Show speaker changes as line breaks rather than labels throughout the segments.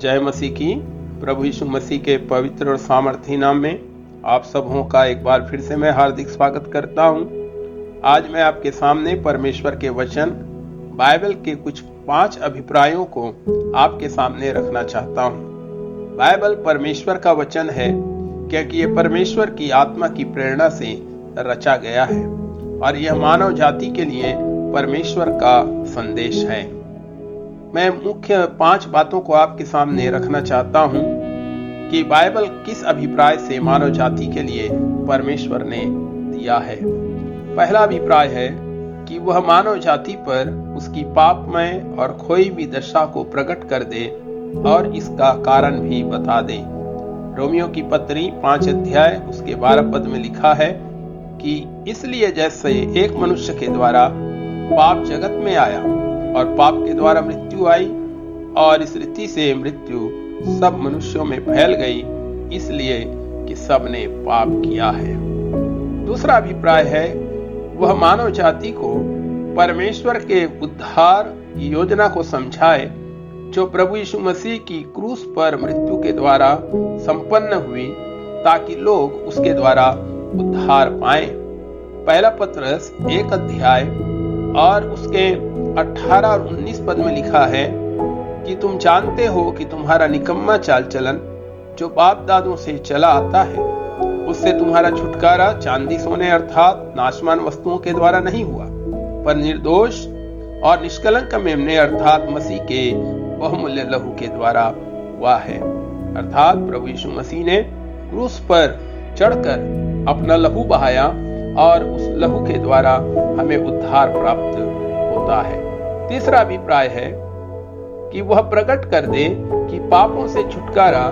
जय मसीह की। प्रभु यीशु मसीह के पवित्र और सामर्थी नाम में आप सबों का एक बार फिर से मैं हार्दिक स्वागत करता हूं। आज मैं आपके सामने परमेश्वर के वचन बाइबल के कुछ 5 अभिप्रायों को आपके सामने रखना चाहता हूं। बाइबल परमेश्वर का वचन है क्योंकि ये परमेश्वर की आत्मा की प्रेरणा से रचा गया है और यह मानव जाति के लिए परमेश्वर का संदेश है। मैं मुख्य 5 बातों को आपके सामने रखना चाहता हूं कि बाइबल किस अभिप्राय से मानव जाति के लिए परमेश्वर ने दिया है। पहला अभिप्राय है कि वह मानव जाति पर उसकी पापमय और खोई हुई दशा को प्रकट कर दे और इसका कारण भी बता दे। रोमियो की पत्री 5 अध्याय उसके 12 पद में लिखा है कि इसलिए जैसे एक मनुष्य के द्वारा पाप जगत में आया और पाप के द्वारा मृत्यु आई और इस रीति से मृत्यु सब मनुष्यों में फैल गई, इसलिए कि सब ने पाप किया है। दूसरा अभिप्राय है वह मानव जाति को परमेश्वर के उद्धार की योजना को समझाए जो प्रभु यीशु मसीह की क्रूस पर मृत्यु के द्वारा संपन्न हुई, ताकि लोग उसके द्वारा उद्धार पाएं। पहला पत्रस 1 अध्याय और उसके 18 और 19 पद में लिखा है कि तुम जानते हो कि तुम्हारा निकम्मा चाल चलन जो बाप दादों से चला आता है, उससे तुम्हारा छुटकारा चांदी सोने अर्थात नाशमान वस्तुओं के द्वारा नहीं हुआ, पर निर्दोष और निष्कलंक मेमने अर्थात मसीह के बहुमूल्य लहू के द्वारा हुआ है। अर्थात प्रभु यीशु मसीह ने क्रूस पर चढ़कर अपना लहू बहाया और उस लहू के द्वारा हमें उद्धार प्राप्त होता है। तीसरा अभिप्राय है कि वह प्रकट कर दे कि पापों से छुटकारा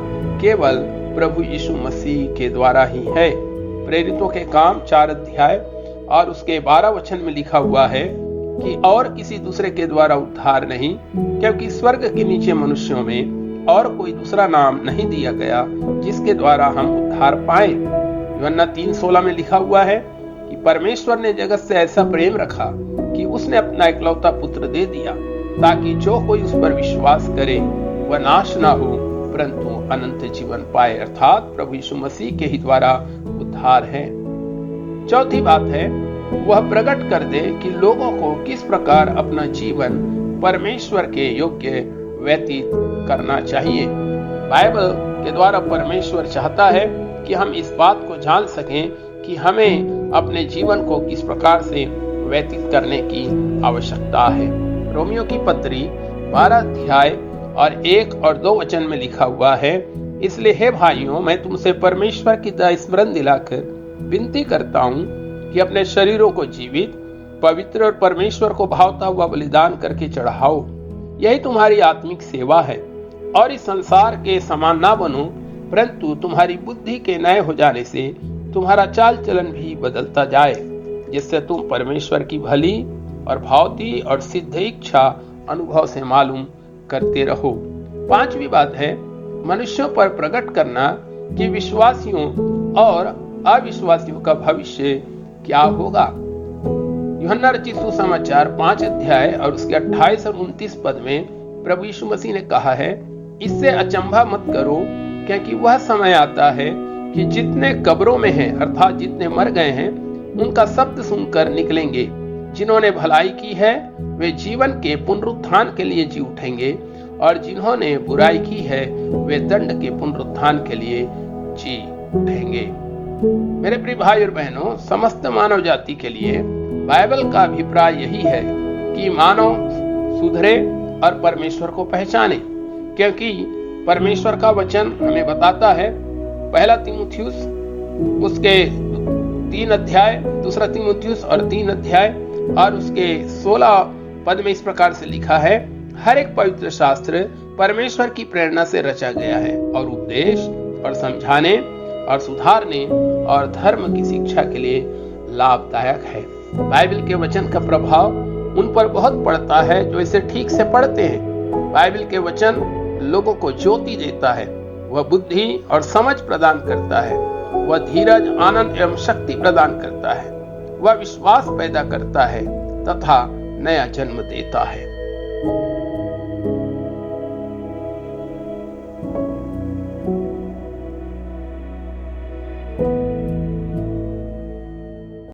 केवल प्रभु यीशु मसीह के द्वारा ही है। प्रेरितों के काम 4 अध्याय और उसके 12 वचन में लिखा हुआ है कि और किसी दूसरे के द्वारा उद्धार नहीं, क्योंकि स्वर्ग के नीचे मनुष्यों में और कोई दूसरा नाम नहीं दिया गया जिसके द्वारा हम उद्धार पाए। यूहन्ना 3:16 में लिखा हुआ है कि परमेश्वर ने जगत से ऐसा प्रेम रखा कि उसने अपना इकलौता पुत्र दे दिया, ताकि जो कोई उस पर विश्वास करे वह नाश ना हो परंतु अनंत जीवन पाए। अर्थात प्रभु यीशु मसीह के ही द्वारा उद्धार है। चौथी बात है वह प्रकट कर दे कि लोगों को किस प्रकार अपना जीवन परमेश्वर के योग्य व्यतीत करना चाहिए। बाइबल के द्वारा परमेश्वर चाहता है कि हम इस बात को जान सकें कि हमें अपने जीवन को किस प्रकार से व्यतीत करने की आवश्यकता है। रोमियो की पत्री 12 अध्याय और 1 और 2 वचन में लिखा हुआ है, इसलिए हे भाइयों, मैं तुमसे परमेश्वर की स्मरण दिलाकर विनती करता हूँ कि अपने शरीरों को जीवित, पवित्र और परमेश्वर को भावता हुआ बलिदान करके चढ़ाओ। यही तुम्हारी आत्मिक सेवा है। और इस संसार के समान ना बनो, परंतु तुम्हारी बुद्धि के नए हो जाने से तुम्हारा चाल चलन भी बदलता जाए, जिससे तुम परमेश्वर की भली और भावती और सिद्ध इच्छा अनुभव से मालूम करते रहो। 5वीं बात है मनुष्यों पर प्रकट करना कि विश्वासियों और अविश्वासियों का भविष्य क्या होगा। यूहन्ना रचित सुसमाचार 5 अध्याय और उसके 28 और 29 पद में प्रभु यीशु मसीह ने कहा है, इससे अचंभा मत करो, क्योंकि वह समय आता है कि जितने कब्रों में हैं अर्थात जितने मर गए हैं उनका शब्द सुनकर निकलेंगे। जिन्होंने भलाई की है वे जीवन के पुनरुत्थान के लिए जी उठेंगे, और जिन्होंने बुराई की है वे दंड के पुनरुत्थान के लिए जी उठेंगे। मेरे प्रिय भाई और बहनों, समस्त मानव जाति के लिए बाइबल का अभिप्राय यही है कि मानव सुधरे और परमेश्वर को पहचाने, क्योंकि परमेश्वर का वचन हमें बताता है। पहला तीमुथियुस उसके 3 अध्याय, दूसरा तीमुथियुस और 3 अध्याय और उसके 16 पद में इस प्रकार से लिखा है, हर एक पवित्र शास्त्र परमेश्वर की प्रेरणा से रचा गया है और उपदेश और समझाने और सुधारने और धर्म की शिक्षा के लिए लाभदायक है। बाइबल के वचन का प्रभाव उन पर बहुत पड़ता है जो इसे ठीक से पढ़ते हैं। बाइबल के वचन लोगों को ज्योति देता है, वह बुद्धि और समझ प्रदान करता है, वह धीरज, आनंद एवं शक्ति प्रदान करता है, वह विश्वास पैदा करता है तथा नया जन्म देता है।